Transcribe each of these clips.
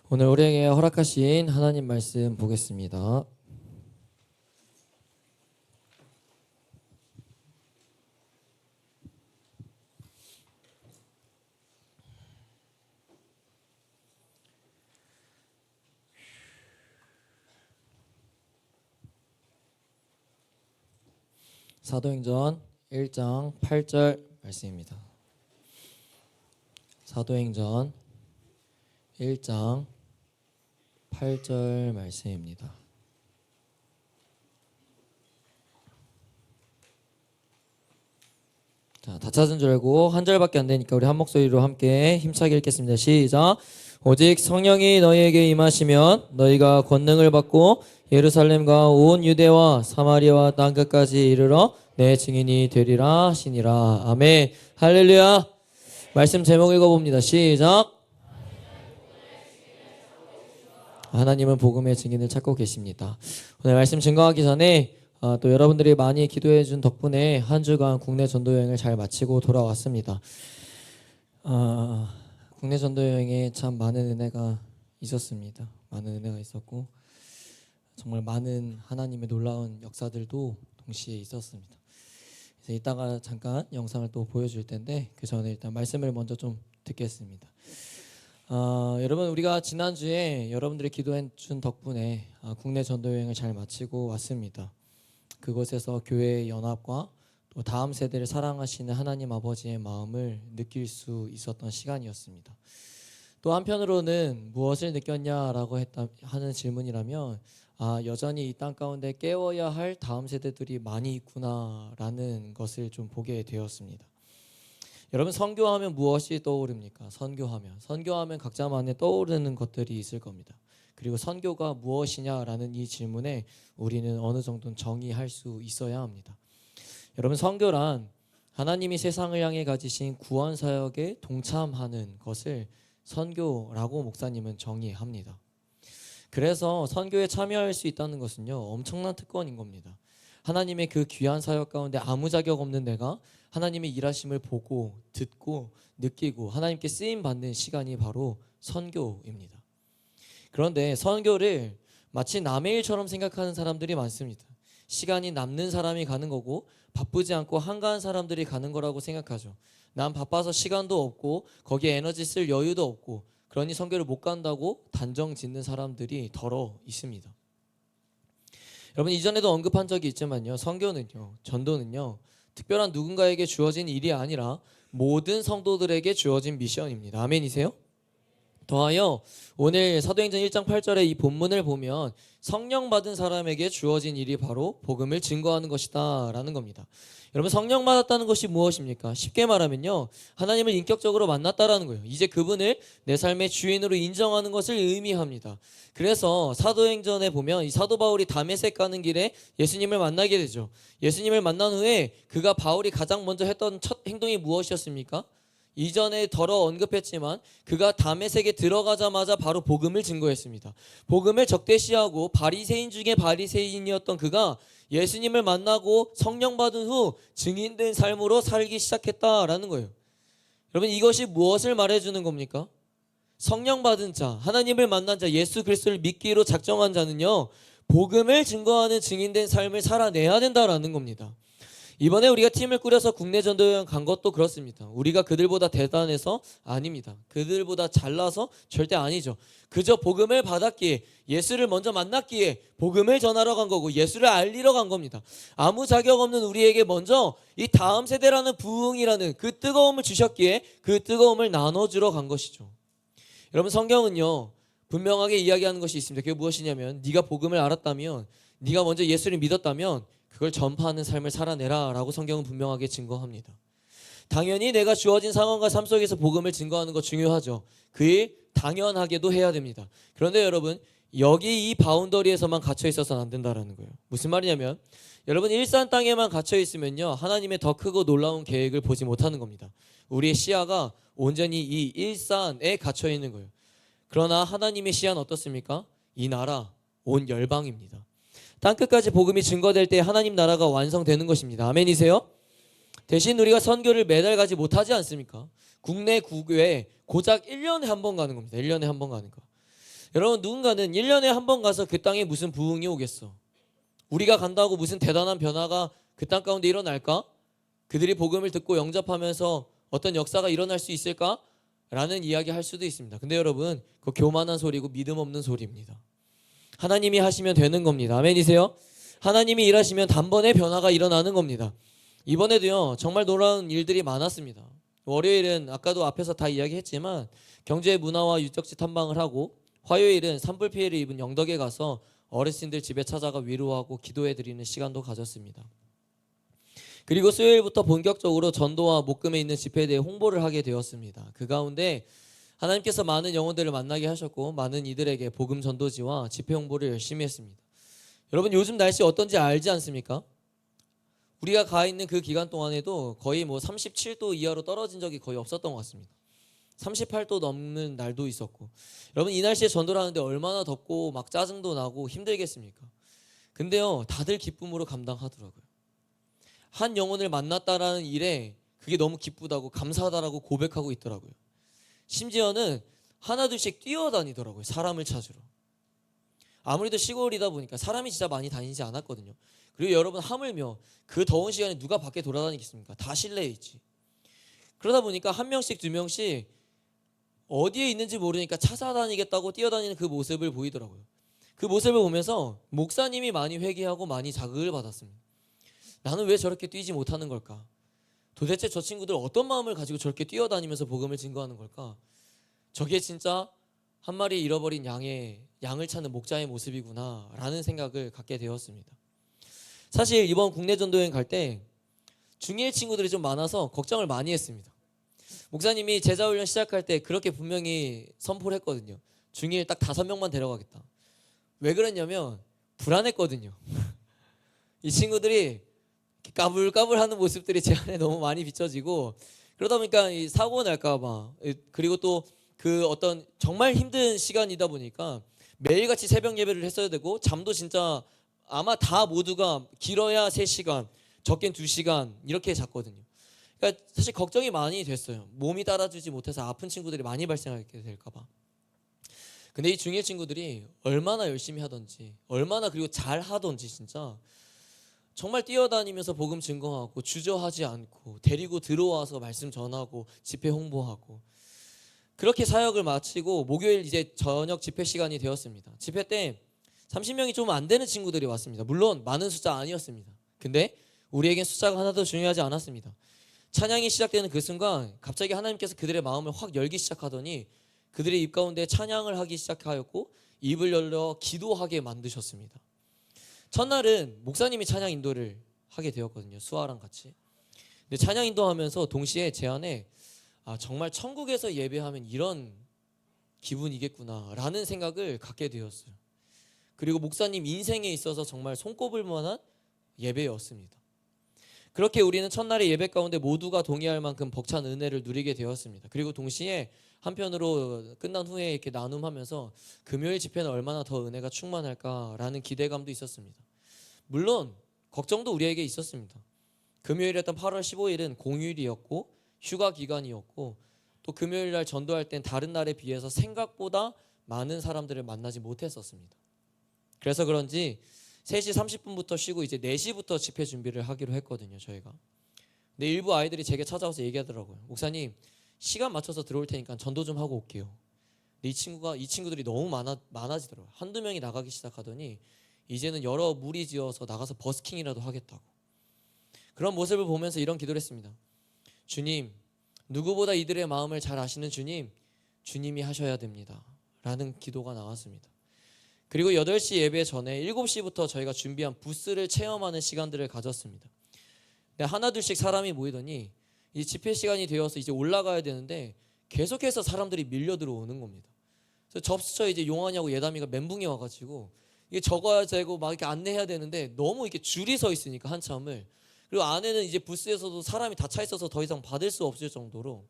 오늘 우리에게 허락하신 하나님 말씀 보겠습니다. 사도행전 1장 8절 말씀입니다. 사도행전 1장 8절 말씀입니다. 자, 다 찾은 줄 알고 한 절밖에 안 되니까 우리 한 목소리로 함께 힘차게 읽겠습니다. 시작. 오직 성령이 너희에게 임하시면 너희가 권능을 받고 예루살렘과 온 유대와 사마리아와 땅끝까지 이르러 내 증인이 되리라 하시니라. 아멘. 할렐루야. 말씀 제목 읽어봅니다. 시작. 하나님은 복음의 증인을 찾고 계십니다. 오늘 말씀 증거하기 전에 또 여러분들이 많이 기도해 준 덕분에 한 주간 국내 전도 여행을 잘 마치고 돌아왔습니다. 국내 전도 여행에 참 많은 은혜가 있었습니다. 많은 은혜가 있었고 정말 많은 하나님의 놀라운 역사들도 동시에 있었습니다. 그래서 이따가 잠깐 영상을 또 보여줄 텐데 그 전에 일단 말씀을 먼저 좀 듣겠습니다. 여러분, 우리가 지난주에 여러분들이 기도해 준 덕분에 국내 전도 여행을 잘 마치고 왔습니다. 그곳에서 교회의 연합과 또 다음 세대를 사랑하시는 하나님 아버지의 마음을 느낄 수 있었던 시간이었습니다. 또 한편으로는 무엇을 느꼈냐라고 하는 질문이라면 여전히 이 땅 가운데 깨워야 할 다음 세대들이 많이 있구나라는 것을 좀 보게 되었습니다. 여러분, 선교하면 무엇이 떠오릅니까? 선교하면 각자만의 떠오르는 것들이 있을 겁니다. 그리고 선교가 무엇이냐라는 이 질문에 우리는 어느 정도는 정의할 수 있어야 합니다. 여러분, 선교란 하나님이 세상을 향해 가지신 구원 사역에 동참하는 것을 선교라고 목사님은 정의합니다. 그래서 선교에 참여할 수 있다는 것은요, 엄청난 특권인 겁니다. 하나님의 그 귀한 사역 가운데 아무 자격 없는 내가 하나님의 일하심을 보고 듣고 느끼고 하나님께 쓰임 받는 시간이 바로 선교입니다. 그런데 선교를 마치 남의 일처럼 생각하는 사람들이 많습니다. 시간이 남는 사람이 가는 거고 바쁘지 않고 한가한 사람들이 가는 거라고 생각하죠. 난 바빠서 시간도 없고 거기에 에너지 쓸 여유도 없고 그러니 선교를 못 간다고 단정 짓는 사람들이 더러 있습니다. 여러분, 이전에도 언급한 적이 있지만요, 선교는요, 전도는요, 특별한 누군가에게 주어진 일이 아니라 모든 성도들에게 주어진 미션입니다. 아멘이세요? 더하여 오늘 사도행전 1장 8절의 이 본문을 보면 성령 받은 사람에게 주어진 일이 바로 복음을 증거하는 것이다 라는 겁니다. 여러분, 성령 받았다는 것이 무엇입니까? 쉽게 말하면요, 하나님을 인격적으로 만났다라는 거예요. 이제 그분을 내 삶의 주인으로 인정하는 것을 의미합니다. 그래서 사도행전에 보면 이 사도 바울이 다메섹 가는 길에 예수님을 만나게 되죠. 예수님을 만난 후에 그가 바울이 가장 먼저 했던 첫 행동이 무엇이었습니까? 이전에 더러 언급했지만 그가 다메섹에 들어가자마자 바로 복음을 증거했습니다. 복음을 적대시하고 바리새인 중에 바리새인이었던 그가 예수님을 만나고 성령 받은 후 증인된 삶으로 살기 시작했다라는 거예요. 여러분, 이것이 무엇을 말해주는 겁니까? 성령 받은 자, 하나님을 만난 자, 예수 그리스도를 믿기로 작정한 자는요, 복음을 증거하는 증인된 삶을 살아내야 된다라는 겁니다. 이번에 우리가 팀을 꾸려서 국내 전도여행 간 것도 그렇습니다. 우리가 그들보다 대단해서 아닙니다. 그들보다 잘나서 절대 아니죠. 그저 복음을 받았기에, 예수를 먼저 만났기에 복음을 전하러 간 거고 예수를 알리러 간 겁니다. 아무 자격 없는 우리에게 먼저 이 다음 세대라는 부흥이라는 그 뜨거움을 주셨기에 그 뜨거움을 나눠주러 간 것이죠. 여러분, 성경은요, 분명하게 이야기하는 것이 있습니다. 그게 무엇이냐면, 네가 복음을 알았다면, 네가 먼저 예수를 믿었다면 그걸 전파하는 삶을 살아내라 라고 성경은 분명하게 증거합니다. 당연히 내가 주어진 상황과 삶 속에서 복음을 증거하는 거 중요하죠. 그 일 당연하게도 해야 됩니다. 그런데 여러분, 여기 이 바운더리에서만 갇혀 있어서는 안 된다라는 거예요. 무슨 말이냐면, 여러분, 일산 땅에만 갇혀 있으면요, 하나님의 더 크고 놀라운 계획을 보지 못하는 겁니다. 우리의 시야가 온전히 이 일산에 갇혀 있는 거예요. 그러나 하나님의 시야는 어떻습니까? 이 나라, 온 열방입니다. 땅끝까지 복음이 증거될 때 하나님 나라가 완성되는 것입니다. 아멘이세요? 대신 우리가 선교를 매달 가지 못하지 않습니까? 국내 국외에 고작 1년에 한 번 가는 겁니다. 1년에 한 번 가는 거. 여러분, 누군가는 1년에 한 번 가서 그 땅에 무슨 부흥이 오겠어? 우리가 간다고 무슨 대단한 변화가 그 땅 가운데 일어날까? 그들이 복음을 듣고 영접하면서 어떤 역사가 일어날 수 있을까? 라는 이야기 할 수도 있습니다. 근데 여러분, 그거 교만한 소리고 믿음 없는 소리입니다. 하나님이 하시면 되는 겁니다. 아멘이세요? 하나님이 일하시면 단번에 변화가 일어나는 겁니다. 이번에도요, 정말 놀라운 일들이 많았습니다. 월요일은 아까도 앞에서 다 이야기했지만 경제 문화와 유적지 탐방을 하고, 화요일은 산불 피해를 입은 영덕에 가서 어르신들 집에 찾아가 위로하고 기도해드리는 시간도 가졌습니다. 그리고 수요일부터 본격적으로 전도와 목금에 있는 집회에 대해 홍보를 하게 되었습니다. 그 가운데 하나님께서 많은 영혼들을 만나게 하셨고, 많은 이들에게 복음 전도지와 집회 홍보를 열심히 했습니다. 여러분, 요즘 날씨 어떤지 알지 않습니까? 우리가 가 있는 그 기간 동안에도 거의 37도 이하로 떨어진 적이 거의 없었던 것 같습니다. 38도 넘는 날도 있었고, 여러분, 이 날씨에 전도를 하는데 얼마나 덥고 막 짜증도 나고 힘들겠습니까? 근데요, 다들 기쁨으로 감당하더라고요. 한 영혼을 만났다라는 일에 그게 너무 기쁘다고, 감사하다라고 고백하고 있더라고요. 심지어는 하나둘씩 뛰어다니더라고요. 사람을 찾으러. 아무래도 시골이다 보니까 사람이 진짜 많이 다니지 않았거든요. 그리고 여러분, 하물며 그 더운 시간에 누가 밖에 돌아다니겠습니까? 다 실내에 있지. 그러다 보니까 한 명씩 두 명씩 어디에 있는지 모르니까 찾아다니겠다고 뛰어다니는 그 모습을 보이더라고요. 그 모습을 보면서 목사님이 많이 회개하고 많이 자극을 받았습니다. 나는 왜 저렇게 뛰지 못하는 걸까? 도대체 저 친구들 어떤 마음을 가지고 저렇게 뛰어다니면서 복음을 증거하는 걸까? 저게 진짜 한 마리 잃어버린 양을 찾는 목자의 모습이구나 라는 생각을 갖게 되었습니다. 사실 이번 국내 전도여행 갈 때 중1 친구들이 좀 많아서 걱정을 많이 했습니다. 목사님이 제자훈련 시작할 때 그렇게 분명히 선포를 했거든요. 중1 딱 5명만 데려가겠다. 왜 그랬냐면 불안했거든요. 이 친구들이 까불까불하는 모습들이 제 안에 너무 많이 비춰지고, 그러다 보니까 이 사고 날까 봐, 그리고 또 그 어떤 정말 힘든 시간이다 보니까 매일같이 새벽 예배를 했어야 되고, 잠도 진짜 아마 다 모두가 길어야 3시간, 적게는 2시간 이렇게 잤거든요. 그러니까 사실 걱정이 많이 됐어요. 몸이 따라주지 못해서 아픈 친구들이 많이 발생하게 될까 봐. 근데 이 중1 친구들이 얼마나 열심히 하던지, 얼마나 그리고 잘 하던지, 진짜 정말 뛰어다니면서 복음 증거하고 주저하지 않고 데리고 들어와서 말씀 전하고 집회 홍보하고, 그렇게 사역을 마치고 목요일 이제 저녁 집회 시간이 되었습니다. 집회 때 30명이 좀 안 되는 친구들이 왔습니다. 물론 많은 숫자 아니었습니다. 근데 우리에겐 숫자가 하나도 중요하지 않았습니다. 찬양이 시작되는 그 순간 갑자기 하나님께서 그들의 마음을 확 열기 시작하더니 그들의 입 가운데 찬양을 하기 시작하였고, 입을 열려 기도하게 만드셨습니다. 첫날은 목사님이 찬양 인도를 하게 되었거든요. 수아랑 같이. 근데 찬양 인도하면서 동시에 제 안에 정말 천국에서 예배하면 이런 기분이겠구나 라는 생각을 갖게 되었어요. 그리고 목사님 인생에 있어서 정말 손꼽을 만한 예배였습니다. 그렇게 우리는 첫날의 예배 가운데 모두가 동의할 만큼 벅찬 은혜를 누리게 되었습니다. 그리고 동시에 한편으로 끝난 후에 이렇게 나눔하면서 금요일 집회는 얼마나 더 은혜가 충만할까라는 기대감도 있었습니다. 물론 걱정도 우리에게 있었습니다. 금요일이었던 8월 15일은 공휴일이었고 휴가 기간이었고, 또 금요일 날 전도할 땐 다른 날에 비해서 생각보다 많은 사람들을 만나지 못했었습니다. 그래서 그런지 3시 30분부터 쉬고 이제 4시부터 집회 준비를 하기로 했거든요, 저희가. 근데 일부 아이들이 제게 찾아와서 얘기하더라고요. 목사님, 시간 맞춰서 들어올 테니까 전도 좀 하고 올게요. 근데 이 친구들이 너무 많아지더라고요. 한두 명이 나가기 시작하더니 이제는 여러 무리 지어서 나가서 버스킹이라도 하겠다고. 그런 모습을 보면서 이런 기도를 했습니다. 주님, 누구보다 이들의 마음을 잘 아시는 주님, 주님이 하셔야 됩니다 라는 기도가 나왔습니다. 그리고 8시 예배 전에 7시부터 저희가 준비한 부스를 체험하는 시간들을 가졌습니다. 근데 하나둘씩 사람이 모이더니 이 집회 시간이 되어서 이제 올라가야 되는데 계속해서 사람들이 밀려 들어오는 겁니다. 그래서 접수처 이제 용환이하고 예담이가 멘붕이 와가지고 이게 적어야 되고 막 이렇게 안내해야 되는데 너무 이렇게 줄이 서 있으니까 한참을, 그리고 안에는 이제 부스에서도 사람이 다 차 있어서 더 이상 받을 수 없을 정도로,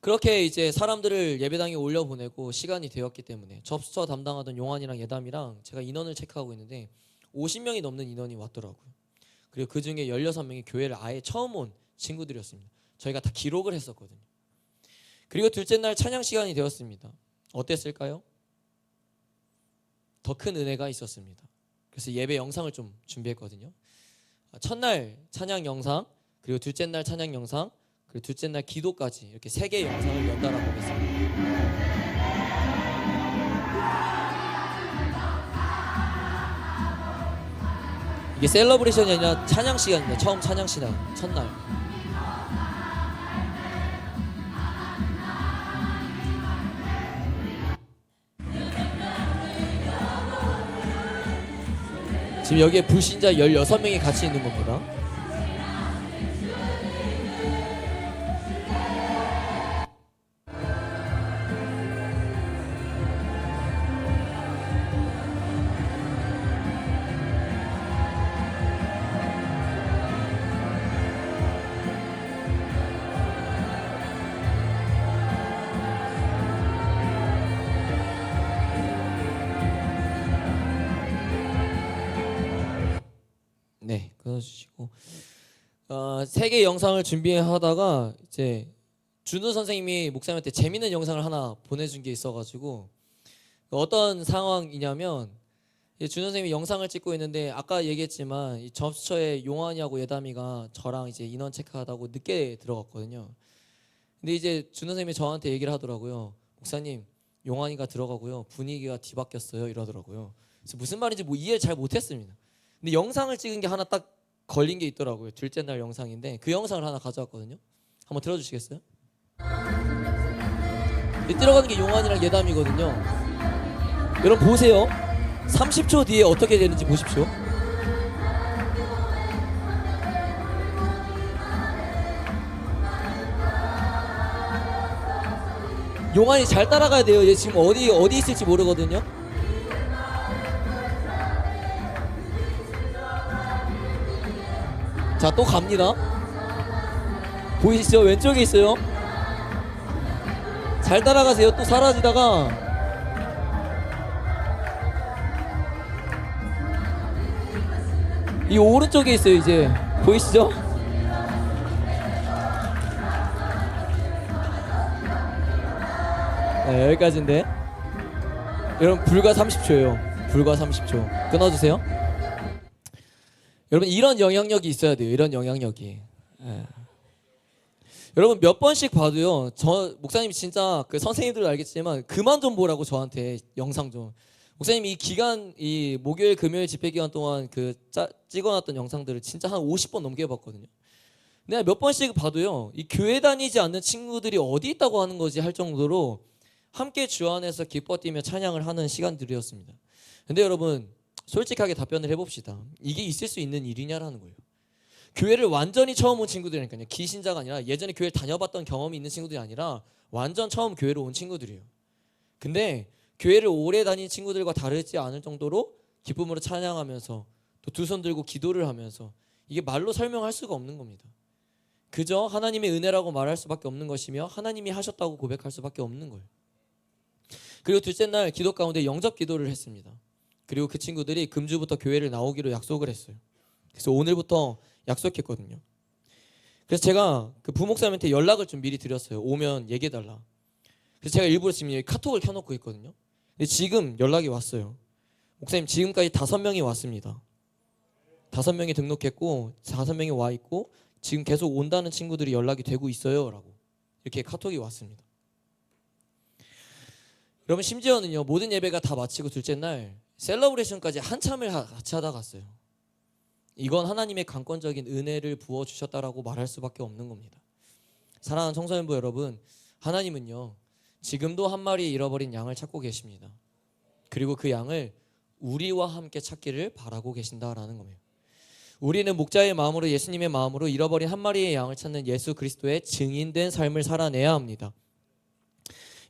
그렇게 이제 사람들을 예배당에 올려보내고 시간이 되었기 때문에 접수처 담당하던 용환이랑 예담이랑 제가 인원을 체크하고 있는데 50명이 넘는 인원이 왔더라고요. 그리고 그 중에 16명이 교회를 아예 처음 온 친구들이었습니다. 저희가 다 기록을 했었거든요. 그리고 둘째 날 찬양 시간이 되었습니다. 어땠을까요? 더 큰 은혜가 있었습니다. 그래서 예배 영상을 좀 준비했거든요. 첫날 찬양 영상, 그리고 둘째 날 찬양 영상, 그리고 둘째 날 기도까지 이렇게 3개의 영상을 연달아 보겠습니다. 이게 셀러브레이션이 아니라 찬양 시간입니다. 처음 찬양 시간, 첫날. 지금 여기에 불신자 16명이 같이 있는 겁니다. 네, 끊어주시고 3개 영상을 준비하다가 이제 준우 선생님이 목사님한테 재밌는 영상을 하나 보내준 게 있어가지고 어떤 상황이냐면 준우 선생님이 영상을 찍고 있는데 아까 얘기했지만 이 접수처에 용환이하고 예담이가 저랑 이제 인원 체크하다고 늦게 들어갔거든요. 근데 이제 준우 선생님이 저한테 얘기를 하더라고요. 목사님, 용환이가 들어가고요, 분위기가 뒤바뀌었어요 이러더라고요. 그래서 무슨 말인지 뭐 이해를 잘 못했습니다. 근데 영상을 찍은 게 하나 딱 걸린 게 있더라고요. 둘째 날 영상인데 그 영상을 하나 가져왔거든요. 한번 들어주시겠어요? 들어가는 게 용환이랑 예담이거든요. 여러분 보세요. 30초 뒤에 어떻게 되는지 보십시오. 용환이 잘 따라가야 돼요. 얘 지금 어디 있을지 모르거든요. 자, 또 갑니다. 보이시죠? 왼쪽에 있어요. 잘 따라가세요. 또 사라지다가 이 오른쪽에 있어요. 이제 보이시죠? 네, 여기까지인데 여러분 불과 30초예요. 불과 30초. 끊어주세요. 여러분 이런 영향력이 있어야 돼요. 이런 영향력이. 네. 여러분 몇 번씩 봐도요. 저 목사님이 진짜 그 선생님들도 알겠지만 그만 좀 보라고 저한테 영상 좀. 목사님이 이 기간 이 목요일 금요일 집회 기간 동안 그 찍어놨던 영상들을 진짜 한 50번 넘게 봤거든요. 내가 몇 번씩 봐도요. 이 교회 다니지 않는 친구들이 어디 있다고 하는 거지 할 정도로 함께 주 안에서 기뻐 뛰며 찬양을 하는 시간들이었습니다. 근데 여러분 솔직하게 답변을 해봅시다. 이게 있을 수 있는 일이냐라는 거예요. 교회를 완전히 처음 온 친구들이니까요. 기신자가 아니라 예전에 교회를 다녀봤던 경험이 있는 친구들이 아니라 완전 처음 교회로 온 친구들이에요. 근데 교회를 오래 다닌 친구들과 다르지 않을 정도로 기쁨으로 찬양하면서 또 두 손 들고 기도를 하면서 이게 말로 설명할 수가 없는 겁니다. 그저 하나님의 은혜라고 말할 수밖에 없는 것이며 하나님이 하셨다고 고백할 수밖에 없는 거예요. 그리고 둘째 날 기도 가운데 영접 기도를 했습니다. 그리고 그 친구들이 금주부터 교회를 나오기로 약속을 했어요. 그래서 오늘부터 약속했거든요. 그래서 제가 그 부목사님한테 연락을 좀 미리 드렸어요. 오면 얘기해달라. 그래서 제가 일부러 지금 여기 카톡을 켜놓고 있거든요. 근데 지금 연락이 왔어요. 목사님 지금까지 5명이 왔습니다. 5명이 등록했고 5명이 와 있고 지금 계속 온다는 친구들이 연락이 되고 있어요 라고 이렇게 카톡이 왔습니다. 여러분 심지어는요 모든 예배가 다 마치고 둘째 날 셀러브레이션까지 한참을 같이 하다 갔어요. 이건 하나님의 강권적인 은혜를 부어주셨다라고 말할 수밖에 없는 겁니다. 사랑하는 청소년부 여러분, 하나님은요 지금도 한 마리 잃어버린 양을 찾고 계십니다. 그리고 그 양을 우리와 함께 찾기를 바라고 계신다라는 겁니다. 우리는 목자의 마음으로 예수님의 마음으로 잃어버린 한 마리의 양을 찾는 예수 그리스도의 증인된 삶을 살아내야 합니다.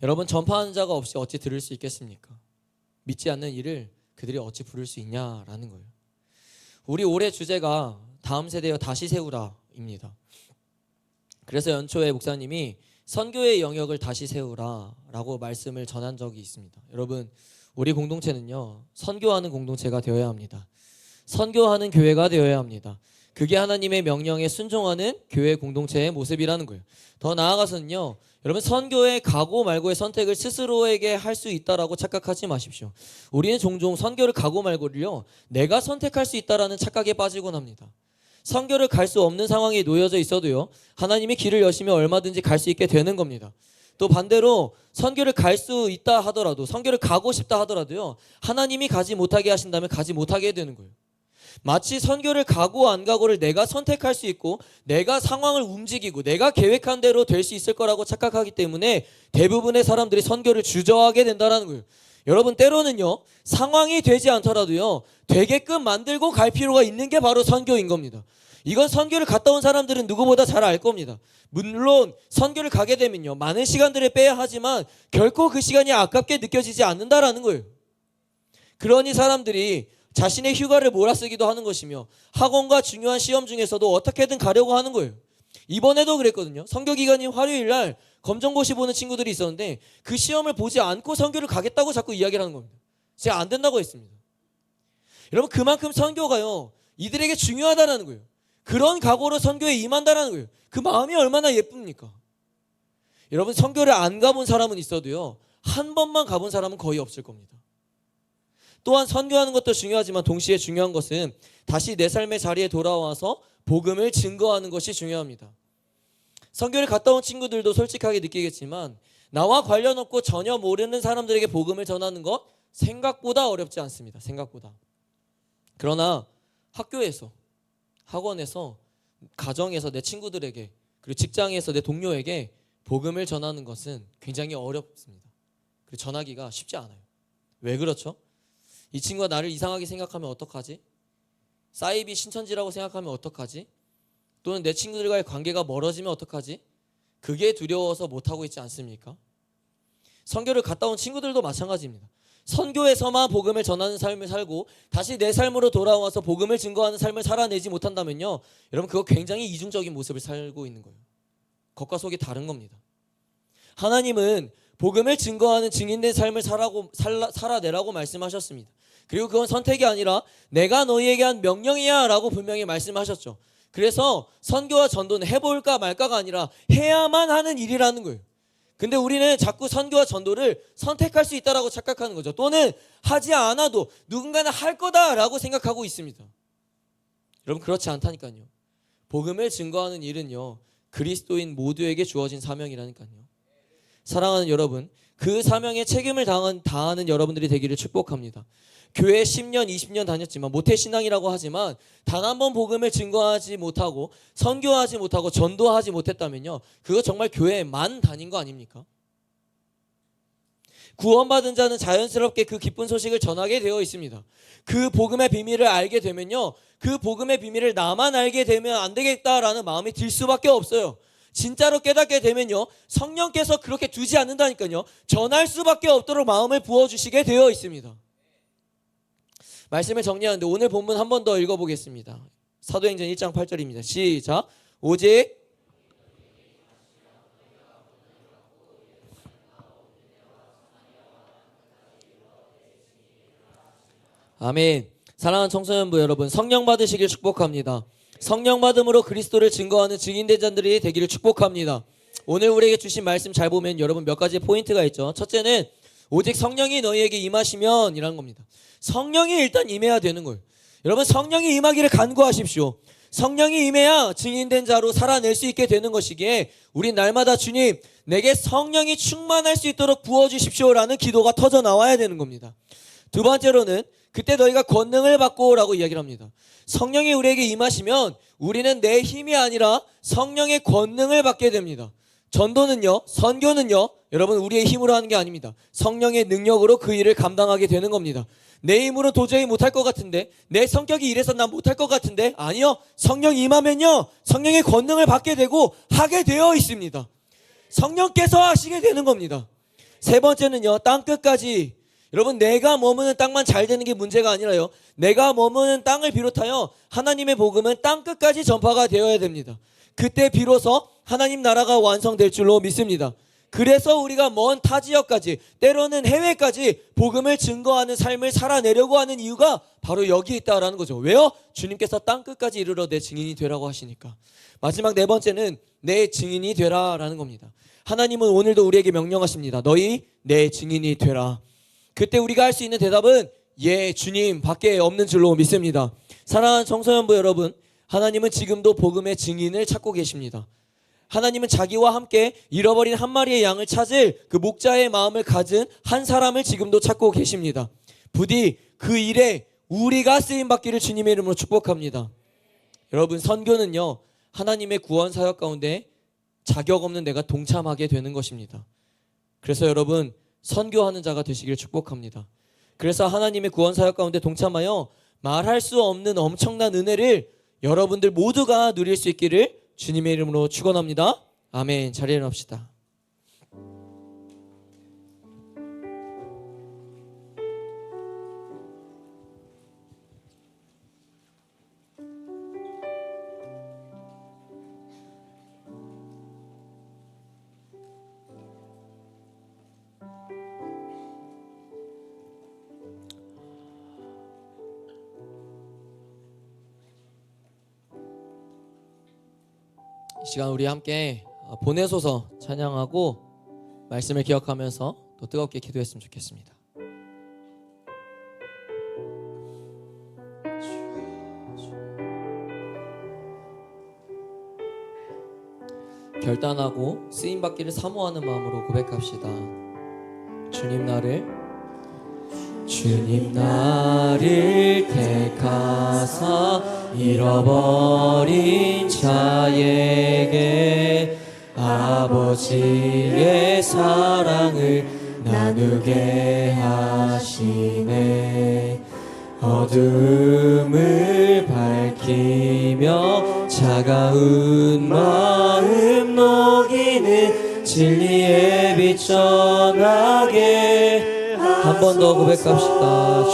여러분 전파하는 자가 없이 어찌 들을 수 있겠습니까? 믿지 않는 이를 그들이 어찌 부를 수 있냐라는 거예요. 우리 올해 주제가 다음 세대여 다시 세우라입니다. 그래서 연초에 목사님이 선교의 영역을 다시 세우라라고 말씀을 전한 적이 있습니다. 여러분 우리 공동체는요 선교하는 공동체가 되어야 합니다. 선교하는 교회가 되어야 합니다. 그게 하나님의 명령에 순종하는 교회 공동체의 모습이라는 거예요. 더 나아가서는요, 여러분 선교의 가고 말고의 선택을 스스로에게 할 수 있다라고 착각하지 마십시오. 우리는 종종 선교를 가고 말고를요, 내가 선택할 수 있다라는 착각에 빠지곤 합니다. 선교를 갈 수 없는 상황에 놓여져 있어도요, 하나님이 길을 여시면 얼마든지 갈 수 있게 되는 겁니다. 또 반대로 선교를 갈 수 있다 하더라도, 선교를 가고 싶다 하더라도요, 하나님이 가지 못하게 하신다면 가지 못하게 되는 거예요. 마치 선교를 가고 안 가고를 내가 선택할 수 있고 내가 상황을 움직이고 내가 계획한 대로 될 수 있을 거라고 착각하기 때문에 대부분의 사람들이 선교를 주저하게 된다는 거예요. 여러분, 때로는요, 상황이 되지 않더라도요, 되게끔 만들고 갈 필요가 있는 게 바로 선교인 겁니다. 이건 선교를 갔다 온 사람들은 누구보다 잘 알 겁니다. 물론 선교를 가게 되면요, 많은 시간들을 빼야 하지만 결코 그 시간이 아깝게 느껴지지 않는다라는 거예요. 그러니 사람들이 자신의 휴가를 몰아쓰기도 하는 것이며 학원과 중요한 시험 중에서도 어떻게든 가려고 하는 거예요. 이번에도 그랬거든요. 선교 기간인 화요일날 검정고시 보는 친구들이 있었는데 그 시험을 보지 않고 선교를 가겠다고 자꾸 이야기를 하는 겁니다. 제가 안 된다고 했습니다. 여러분, 그만큼 선교가요, 이들에게 중요하다는 거예요. 그런 각오로 선교에 임한다는 거예요. 그 마음이 얼마나 예쁩니까? 여러분, 선교를 안 가본 사람은 있어도요, 한 번만 가본 사람은 거의 없을 겁니다. 또한 선교하는 것도 중요하지만 동시에 중요한 것은 다시 내 삶의 자리에 돌아와서 복음을 증거하는 것이 중요합니다. 선교를 갔다 온 친구들도 솔직하게 느끼겠지만 나와 관련 없고 전혀 모르는 사람들에게 복음을 전하는 것 생각보다 어렵지 않습니다. 생각보다. 그러나 학교에서, 학원에서, 가정에서 내 친구들에게, 그리고 직장에서 내 동료에게 복음을 전하는 것은 굉장히 어렵습니다. 그리고 전하기가 쉽지 않아요. 왜 그렇죠? 이 친구가 나를 이상하게 생각하면 어떡하지? 사이비 신천지라고 생각하면 어떡하지? 또는 내 친구들과의 관계가 멀어지면 어떡하지? 그게 두려워서 못하고 있지 않습니까? 선교를 갔다 온 친구들도 마찬가지입니다. 선교에서만 복음을 전하는 삶을 살고 다시 내 삶으로 돌아와서 복음을 증거하는 삶을 살아내지 못한다면요, 여러분, 그거 굉장히 이중적인 모습을 살고 있는 거예요. 겉과 속이 다른 겁니다. 하나님은 복음을 증거하는 증인된 삶을 살아내라고 말씀하셨습니다. 그리고 그건 선택이 아니라 내가 너희에게 한 명령이야 라고 분명히 말씀하셨죠. 그래서 선교와 전도는 해볼까 말까가 아니라 해야만 하는 일이라는 거예요. 근데 우리는 자꾸 선교와 전도를 선택할 수 있다라고 착각하는 거죠. 또는 하지 않아도 누군가는 할 거다라고 생각하고 있습니다. 여러분, 그렇지 않다니까요. 복음을 증거하는 일은요, 그리스도인 모두에게 주어진 사명이라니까요. 사랑하는 여러분, 그 사명에 책임을 다하는 여러분들이 되기를 축복합니다. 교회 10년, 20년 다녔지만 모태신앙이라고 하지만 단 한 번 복음을 증거하지 못하고 선교하지 못하고 전도하지 못했다면요, 그거 정말 교회만 다닌 거 아닙니까? 구원받은 자는 자연스럽게 그 기쁜 소식을 전하게 되어 있습니다. 그 복음의 비밀을 알게 되면요, 그 복음의 비밀을 나만 알게 되면 안 되겠다라는 마음이 들 수밖에 없어요. 진짜로 깨닫게 되면요, 성령께서 그렇게 두지 않는다니까요, 전할 수밖에 없도록 마음을 부어주시게 되어 있습니다. 말씀을 정리하는데 오늘 본문 한 번 더 읽어보겠습니다. 사도행전 1장 8절입니다. 시작. 오직 아멘. 사랑하는 청소년부 여러분, 성령 받으시길 축복합니다. 성령 받음으로 그리스도를 증거하는 증인된 자들이 되기를 축복합니다. 오늘 우리에게 주신 말씀 잘 보면 여러분 몇 가지 포인트가 있죠. 첫째는 오직 성령이 너희에게 임하시면 이라는 겁니다. 성령이 일단 임해야 되는 거예요. 여러분, 성령이 임하기를 간구하십시오. 성령이 임해야 증인된 자로 살아낼 수 있게 되는 것이기에 우리 날마다 주님, 내게 성령이 충만할 수 있도록 부어주십시오라는 기도가 터져 나와야 되는 겁니다. 두 번째로는 그때 너희가 권능을 받고 라고 이야기를 합니다. 성령이 우리에게 임하시면 우리는 내 힘이 아니라 성령의 권능을 받게 됩니다. 전도는요, 선교는요, 여러분 우리의 힘으로 하는 게 아닙니다. 성령의 능력으로 그 일을 감당하게 되는 겁니다. 내 힘으로 도저히 못할 것 같은데, 내 성격이 이래서 난 못할 것 같은데, 아니요, 성령이 임하면요, 성령의 권능을 받게 되고 하게 되어 있습니다. 성령께서 하시게 되는 겁니다. 세 번째는요, 땅끝까지. 여러분, 내가 머무는 땅만 잘 되는 게 문제가 아니라요, 내가 머무는 땅을 비롯하여 하나님의 복음은 땅끝까지 전파가 되어야 됩니다. 그때 비로소 하나님 나라가 완성될 줄로 믿습니다. 그래서 우리가 먼 타 지역까지, 때로는 해외까지 복음을 증거하는 삶을 살아내려고 하는 이유가 바로 여기에 있다라는 거죠. 왜요? 주님께서 땅끝까지 이르러 내 증인이 되라고 하시니까. 마지막 네 번째는 내 증인이 되라라는 겁니다. 하나님은 오늘도 우리에게 명령하십니다. 너희 내 증인이 되라. 그때 우리가 할 수 있는 대답은 예, 주님 밖에 없는 줄로 믿습니다. 사랑하는 청소년부 여러분, 하나님은 지금도 복음의 증인을 찾고 계십니다. 하나님은 자기와 함께 잃어버린 한 마리의 양을 찾을 그 목자의 마음을 가진 한 사람을 지금도 찾고 계십니다. 부디 그 일에 우리가 쓰임받기를 주님의 이름으로 축복합니다. 여러분, 선교는요, 하나님의 구원 사역 가운데 자격 없는 내가 동참하게 되는 것입니다. 그래서 여러분, 선교하는 자가 되시기를 축복합니다. 그래서 하나님의 구원 사역 가운데 동참하여 말할 수 없는 엄청난 은혜를 여러분들 모두가 누릴 수 있기를 주님의 이름으로 축원합니다. 아멘. 자리에 일어납시다. 이 시간 우리 함께 보내소서 찬양하고 말씀을 기억하면서 또 뜨겁게 기도했으면 좋겠습니다. 결단하고 쓰임받기를 사모하는 마음으로 고백합시다. 주님 나를 택하사 잃어버린 자에게 아버지의 사랑을 나누게 하시네. 어둠을 밝히며 차가운 마음 녹이는 진리의 빛 전하게. 한 번 더 고백합시다.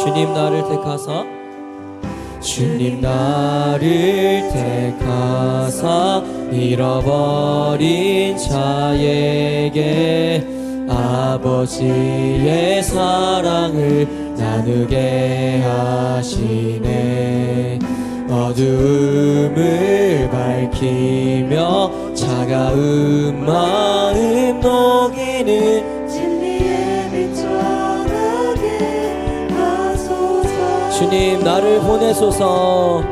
주님 나를 택하사 잃어버린 자에게 아버지의 사랑을 나누게 하시네. 어둠을 밝히며 차가운 마음 녹이는 진리의 빛 전하게 하소서. 주님 나를 보내소서.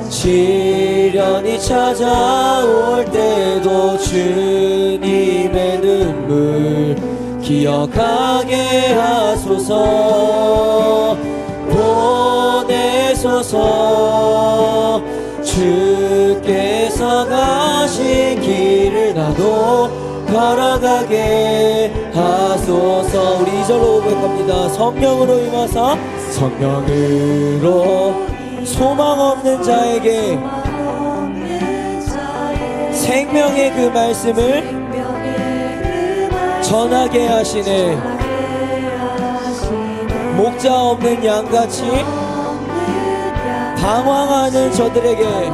시련이 찾아올 때도 주님의 눈물 기억하게 하소서. 보내소서. 주께서 가신 길을 나도 걸어가게 하소서. 우리 2절로 고백합니다. 성령으로 임하사 소망 없는 자에게 생명의 그 말씀을 전하게 하시네. 목자 없는 양같이 방황하는 저들에게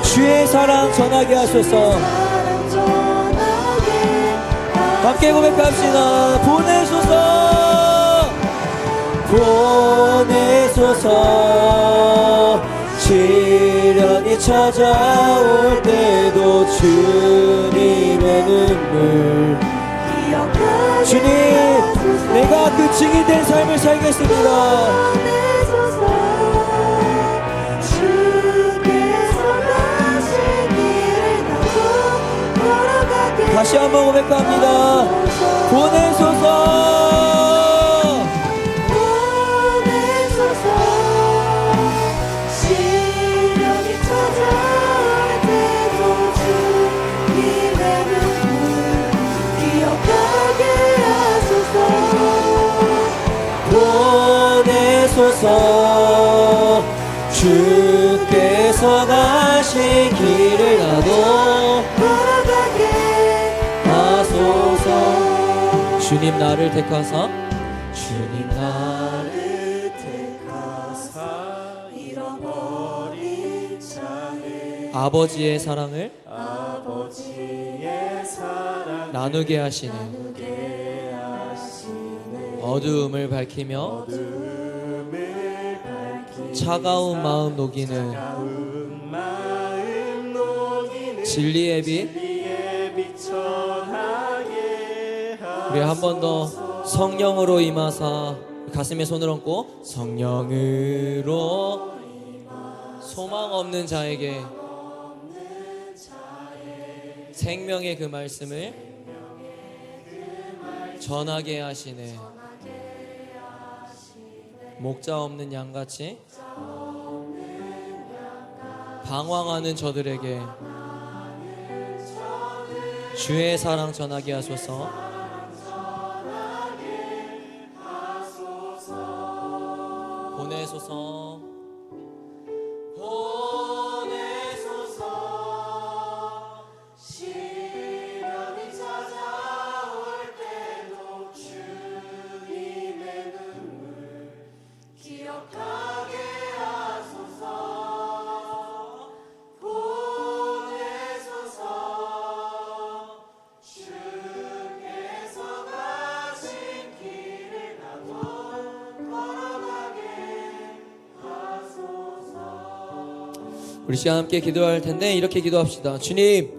주의 사랑 전하게 하소서. 함께 고백합시다. 보내소서. 시련이 찾아올 때도 주님의 눈물. 주님, 내가 그 증인된 삶을 살겠습니다. 다시 한번 고백합니다. 보내소서. 보내소서. 주께서 가신 길을 나도 걸어가게 하소서. 주님 나를 택하사 잃어버린 자에게 아버지의 사랑을 나누게 하시네. 어두움을 밝히며 차가운 마음 녹이는 진리의 빛. 우리 한 번 더 성령으로 임하사 가슴에 손을 얹고 성령으로 소망 없는 자에게 생명의 그 말씀을 전하게 하시네. 목자 없는 양같이 방황하는 저들에게 주의 사랑 전하게 하소서. 보내소서. 시련이 찾아올 때도 주님의 눈물 기억하게 하소서. 보내소서. 주께서 가신 길을 나도 걸어가게 하소서. 우리 시간 함께 기도할 텐데 이렇게 기도합시다. 주님,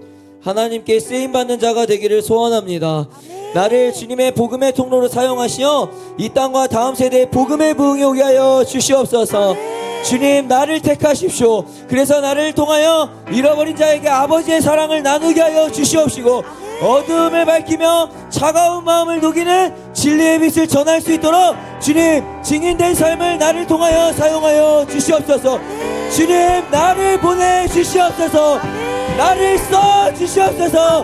하나님께 쓰임받는 자가 되기를 소원합니다. 나를 주님의 복음의 통로로 사용하시어 이 땅과 다음 세대의 복음의 부흥에 오게 하여 주시옵소서. 주님, 나를 택하십시오. 그래서 나를 통하여 잃어버린 자에게 아버지의 사랑을 나누게 하여 주시옵시고 어두움을 밝히며 차가운 마음을 녹이는 진리의 빛을 전할 수 있도록 주님, 증인된 삶을 나를 통하여 사용하여 주시옵소서. 주님, 나를 보내 주시옵소서. 나를 써 주시옵소서.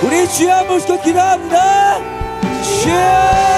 우리 주여 한 번씩 기도합니다. 주여.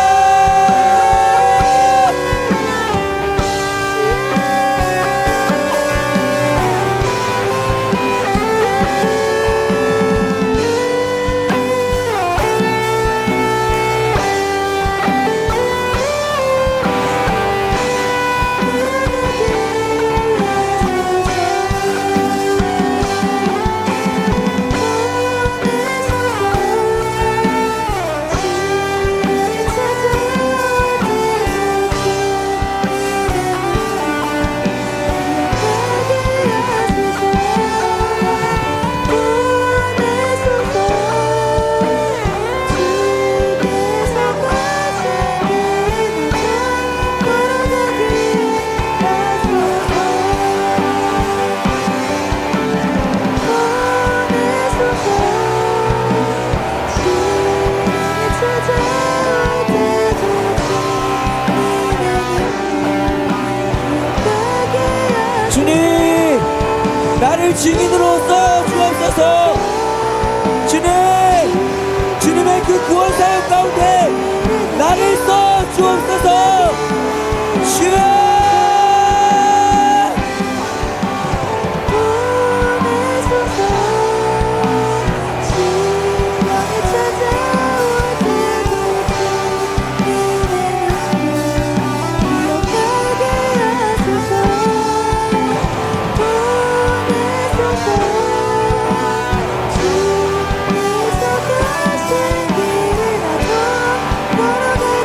나를 증인으로 써 주옵소서. 주님의 그 구원 사역 가운데 나를 써 주옵소서. 주여. 걸어가게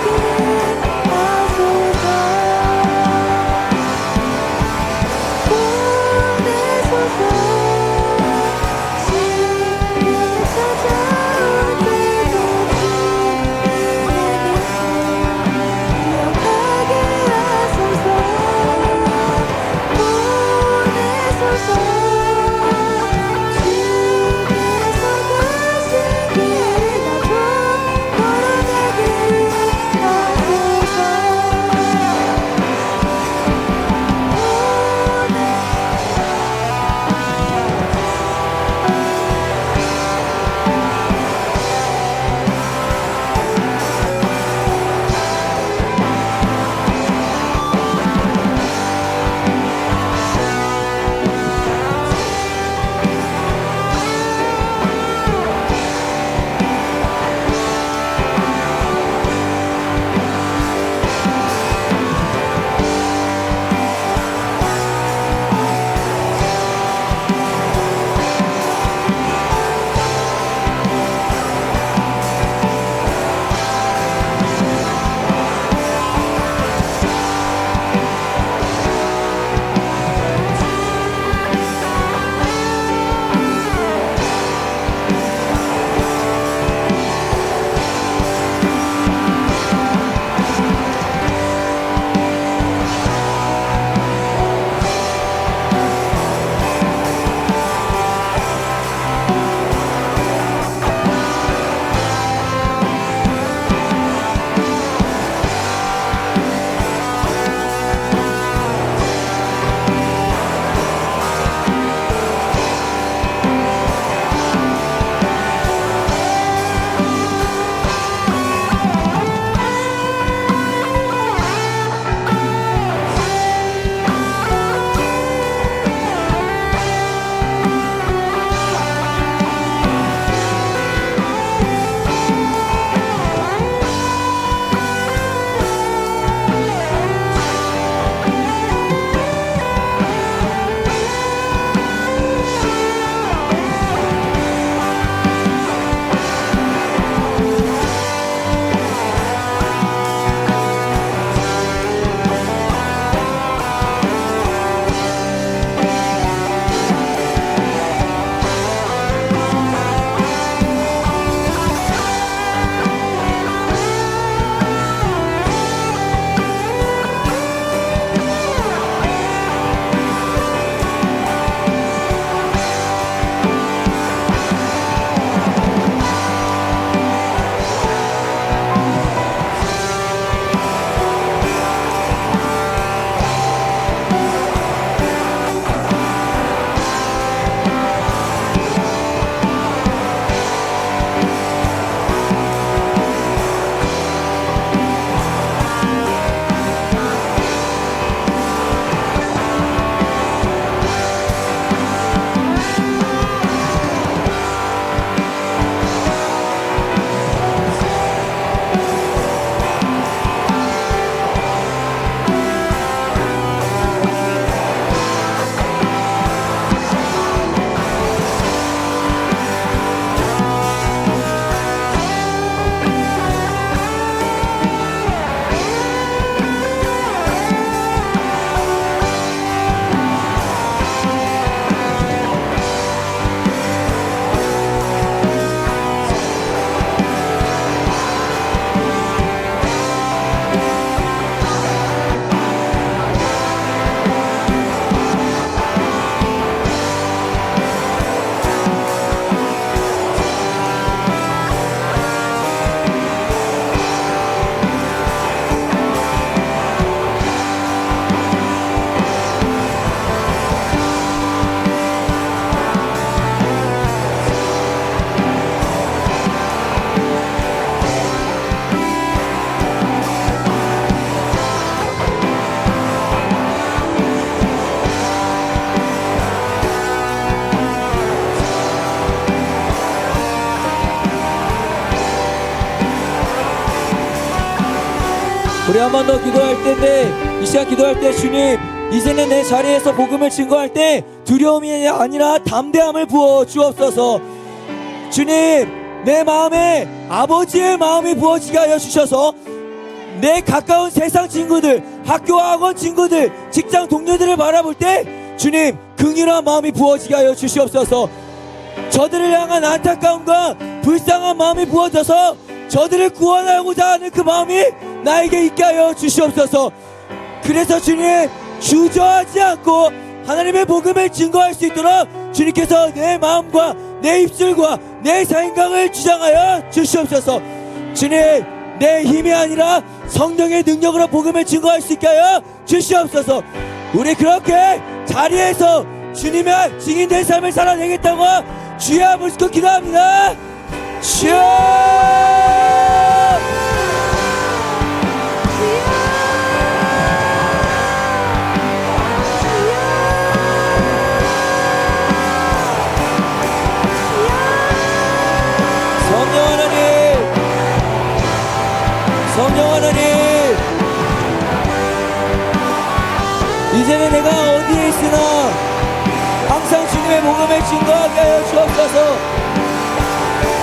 우리 한 번 더 기도할 때인데, 이 시간 기도할 때 주님, 이제는 내 자리에서 복음을 증거할 때 두려움이 아니라 담대함을 부어 주옵소서. 주님, 내 마음에 아버지의 마음이 부어지게 하여 주셔서 내 가까운 세상 친구들, 학교 학원 친구들, 직장 동료들을 바라볼 때 주님, 긍휼한 마음이 부어지게 하여 주시옵소서. 저들을 향한 안타까움과 불쌍한 마음이 부어져서 저들을 구원하고자 하는 그 마음이 나에게 있게 하여 주시옵소서. 그래서 주님, 주저하지 않고 하나님의 복음을 증거할 수 있도록 주님께서 내 마음과 내 입술과 내 생각을 주장하여 주시옵소서. 주님, 내 힘이 아니라 성령의 능력으로 복음을 증거할 수 있게 하여 주시옵소서. 우리 그렇게 자리에서 주님의 증인된 삶을 살아내겠다고 주여 앞을 싣고 기도합니다. 주여! 성령 하나님, 이제는 내가 어디에 있으나 항상 주님의 복음을 증거하게 하여 주옵소서.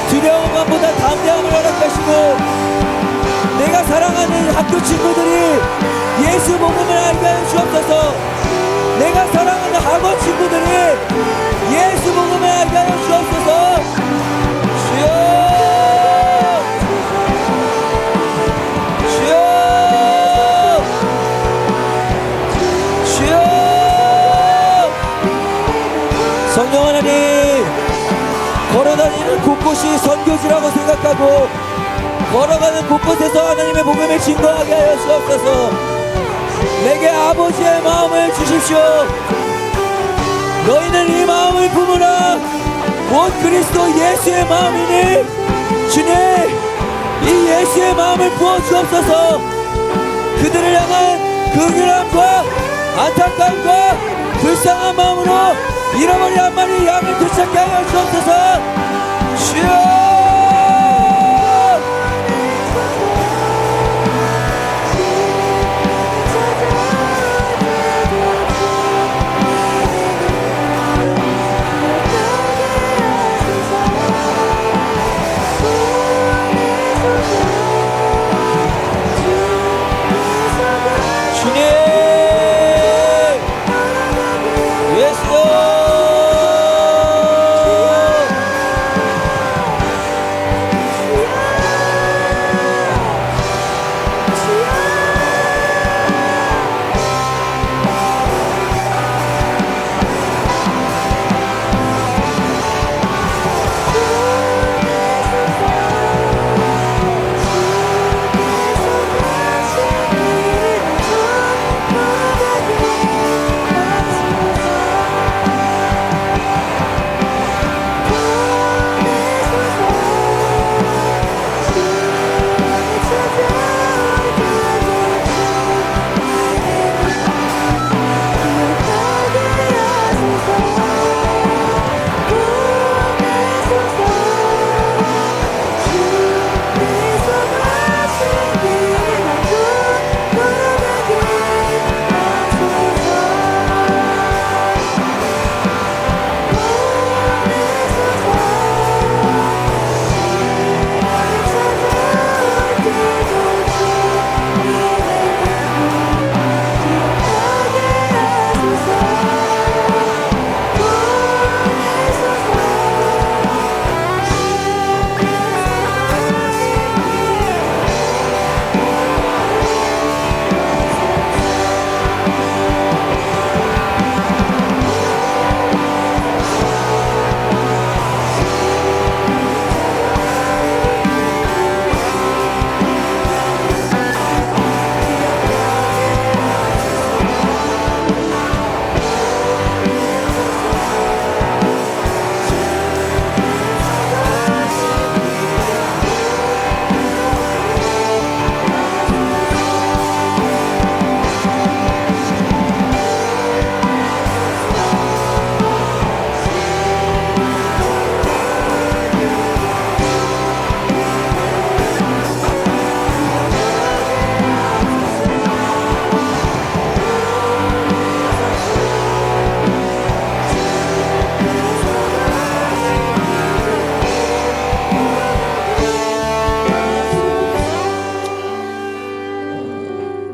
두려움보다 담대함을 허락하시고 내가 사랑하는 학교 친구들이 예수 복음을 알게 하여 주옵소서. 내가 사랑하는 학원 친구들이 예수 복음을 알게 하여 주옵소서. 주여, 성령 하나님, 걸어다니는 곳곳이 선교지라고 생각하고 걸어가는 곳곳에서 하나님의 복음을 증거하게 하여 주옵소서. 내게 아버지의 마음을 주십시오. 너희는 이 마음을 품으라. 곧 그리스도 예수의 마음이니 주님, 이 예수의 마음을 부어주옵소서. 그들을 향한 긍휼함과 안타까움과 불쌍한 마음으로 잃어버린 한 마리 양을 되찾게 하여 주옵소서. 주여!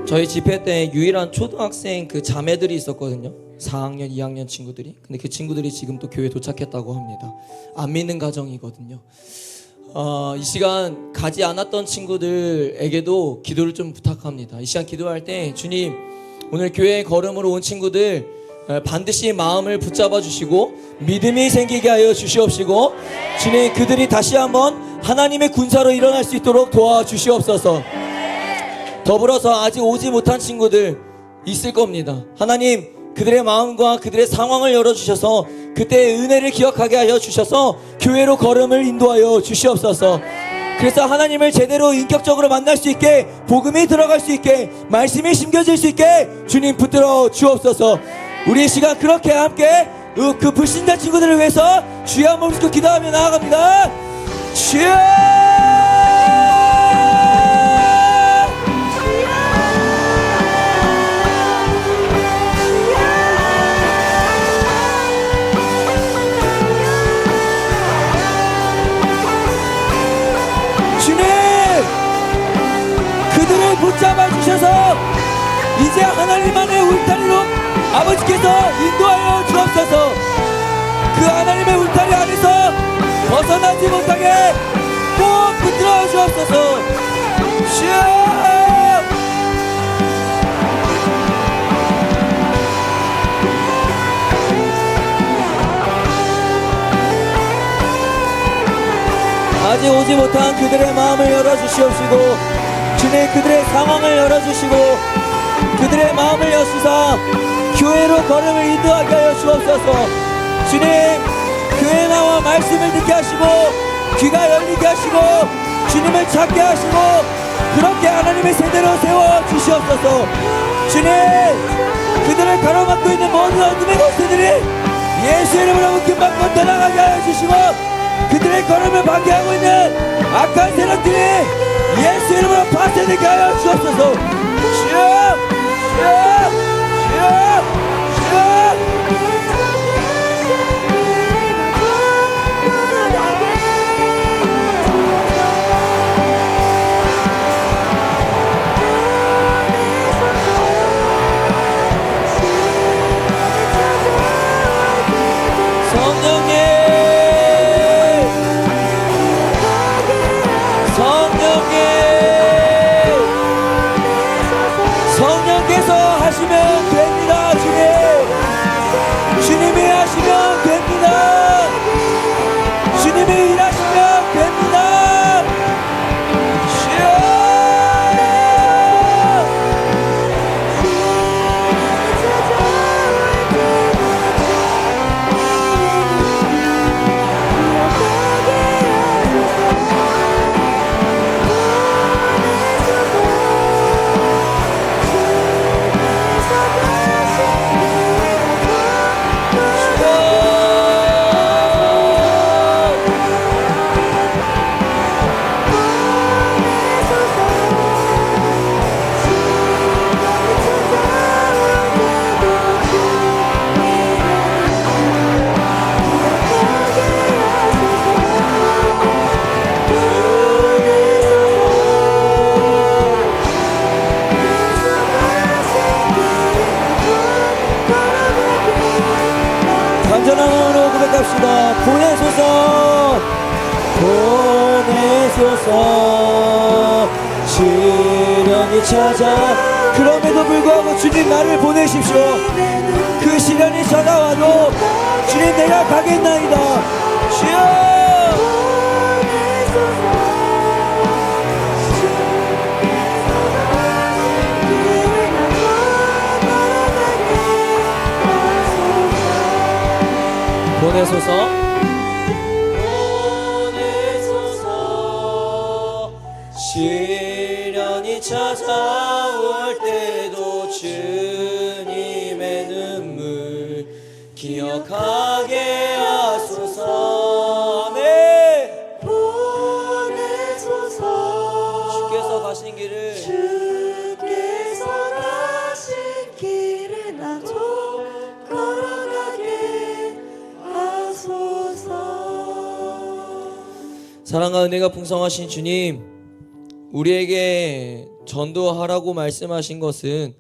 저희 집회 때 유일한 초등학생 그 자매들이 있었거든요. 4학년, 2학년 친구들이. 근데 그 친구들이 지금 또 교회 도착했다고 합니다. 안 믿는 가정이거든요. 이 시간 가지 않았던 친구들에게도 기도를 좀 부탁합니다. 이 시간 기도할 때 주님, 오늘 교회에 걸음으로 온 친구들 반드시 마음을 붙잡아 주시고 믿음이 생기게 하여 주시옵시고, 주님, 그들이 다시 한번 하나님의 군사로 일어날 수 있도록 도와주시옵소서. 더불어서 아직 오지 못한 친구들 있을 겁니다. 하나님, 그들의 마음과 그들의 상황을 열어주셔서 그때의 은혜를 기억하게 하여 주셔서 교회로 걸음을 인도하여 주시옵소서. 그래서 하나님을 제대로 인격적으로 만날 수 있게, 복음이 들어갈 수 있게, 말씀이 심겨질 수 있게 주님 붙들어 주옵소서. 우리 이 시간 그렇게 함께 그 불신자 친구들을 위해서 주여 한번 부르고 기도하며 나아갑니다. 주여! 그들을 붙잡아 주셔서 이제 하나님만의 울타리로 아버지께서 인도하여 주옵소서. 그 하나님의 울타리 안에서 벗어나지 못하게 꼭 붙들어 주옵소서. 주여! 아직 오지 못한 그들의 마음을 열어주시옵시고, 주님, 그들의 상황을 열어주시고 그들의 마음을 여시사 교회로 걸음을 인도하게 하여 주옵소서. 주님, 교회 나와 말씀을 듣게 하시고 귀가 열리게 하시고 주님을 찾게 하시고 그렇게 하나님의 세대로 세워주시옵소서. 주님, 그들을 가로막고 있는 모든 어둠의 것들이 예수 이름으로 묶임받고 떠나가게 하여 주시고, 그들의 걸음을 방해하고 있는 악한 세력들이 예수 이름으로 파쇄되게 하여 주옵소서. 주여! 주여! 주여! 주여! 성령께서 하시면 됩니다. 주님이 하시면 됩니다. 주님이 일하시면 됩니다. 주여! 간절한 마음으로 고백합시다. 보내소서, 보내소서. 시련이 찾아 그럼에도 불구하고 주님 나를 보내십시오. 그 시련이 찾아와도 주님 내가 가겠나이다. 주여! 보내소서, 보내소서. 시련이 찾아올 때도 주님의 눈물 기억하게 하소서. 네, 보내소서. 주께서 가신 길을 주께서 가신 길을 나도 걸어가게 하소서. 사랑과 은혜가 풍성하신 주님, 우리에게 전도하라고 말씀하신 것은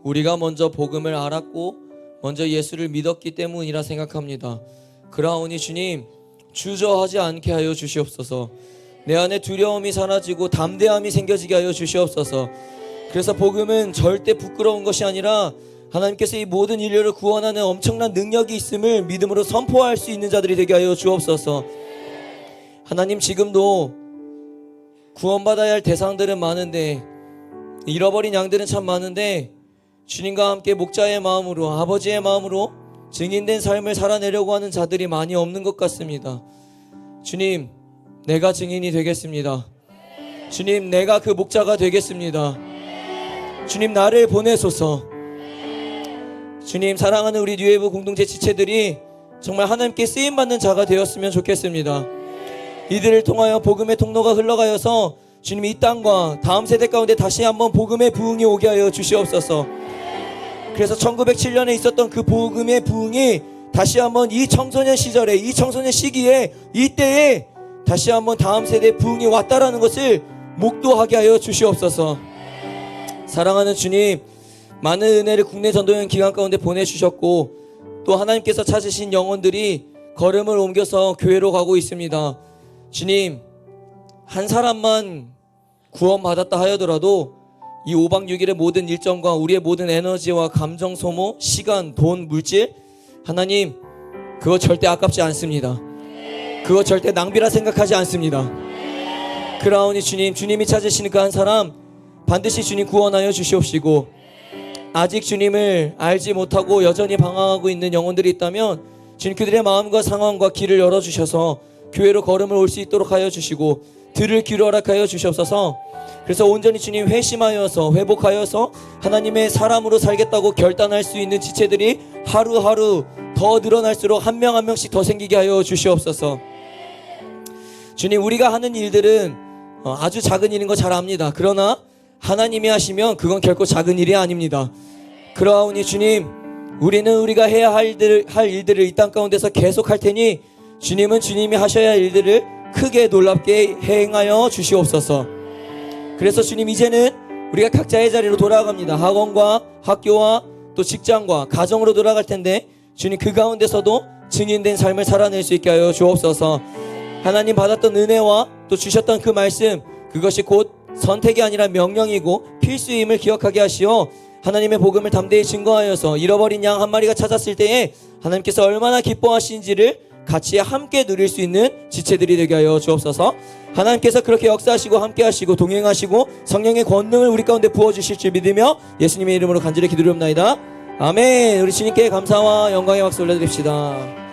우리가 먼저 복음을 알았고 먼저 예수를 믿었기 때문이라 생각합니다. 그러하오니 주님, 주저하지 않게 하여 주시옵소서. 내 안에 두려움이 사라지고 담대함이 생겨지게 하여 주시옵소서. 그래서 복음은 절대 부끄러운 것이 아니라 하나님께서 이 모든 인류를 구원하는 엄청난 능력이 있음을 믿음으로 선포할 수 있는 자들이 되게 하여 주옵소서. 하나님, 지금도 구원받아야 할 대상들은 많은데, 잃어버린 양들은 참 많은데, 주님과 함께 목자의 마음으로, 아버지의 마음으로 증인된 삶을 살아내려고 하는 자들이 많이 없는 것 같습니다. 주님, 내가 증인이 되겠습니다. 주님, 내가 그 목자가 되겠습니다. 주님, 나를 보내소서. 주님, 사랑하는 우리 뉴웨이브 공동체 지체들이 정말 하나님께 쓰임받는 자가 되었으면 좋겠습니다. 이들을 통하여 복음의 통로가 흘러가여서 주님, 이 땅과 다음 세대 가운데 다시 한번 복음의 부흥이 오게 하여 주시옵소서. 그래서 1907년에 있었던 그 복음의 부흥이 다시 한번 이 청소년 시절에, 이 청소년 시기에, 이때에 다시 한번 다음 세대의 부흥이 왔다라는 것을 목도하게 하여 주시옵소서. 사랑하는 주님, 많은 은혜를 국내 전도여행 기간 가운데 보내주셨고 또 하나님께서 찾으신 영혼들이 걸음을 옮겨서 교회로 가고 있습니다. 주님, 한 사람만 구원받았다 하여더라도 이 5박 6일의 모든 일정과 우리의 모든 에너지와 감정 소모, 시간, 돈, 물질, 하나님, 그거 절대 아깝지 않습니다. 그거 절대 낭비라 생각하지 않습니다. 그러하오니 주님, 주님이 찾으시는 그 한 사람 반드시 주님 구원하여 주시옵시고, 아직 주님을 알지 못하고 여전히 방황하고 있는 영혼들이 있다면 주님, 그들의 마음과 상황과 길을 열어주셔서 교회로 걸음을 올 수 있도록 하여 주시고 들을 귀를 허락하여 주시옵소서. 그래서 온전히 주님 회심하여서 회복하여서 하나님의 사람으로 살겠다고 결단할 수 있는 지체들이 하루하루 더 늘어날수록 한 명 한 명씩 더 생기게 하여 주시옵소서. 주님, 우리가 하는 일들은 아주 작은 일인 거 잘 압니다. 그러나 하나님이 하시면 그건 결코 작은 일이 아닙니다. 그러하오니 주님, 우리는 우리가 해야 할 일들을 이 땅 가운데서 계속 할 테니 주님은 주님이 하셔야 할 일들을 크게 놀랍게 행하여 주시옵소서. 그래서 주님, 이제는 우리가 각자의 자리로 돌아갑니다. 학원과 학교와 또 직장과 가정으로 돌아갈 텐데 주님, 그 가운데서도 증인된 삶을 살아낼 수 있게 하여 주옵소서. 하나님 받았던 은혜와 또 주셨던 그 말씀, 그것이 곧 선택이 아니라 명령이고 필수임을 기억하게 하시어 하나님의 복음을 담대히 증거하여서 잃어버린 양 한 마리가 찾았을 때에 하나님께서 얼마나 기뻐하시는지를 같이 함께 누릴 수 있는 지체들이 되게 하여 주옵소서. 하나님께서 그렇게 역사하시고 함께하시고 동행하시고 성령의 권능을 우리 가운데 부어주실 줄 믿으며 예수님의 이름으로 간절히 기도드립나이다. 아멘. 우리 주님께 감사와 영광의 박수 올려드립시다.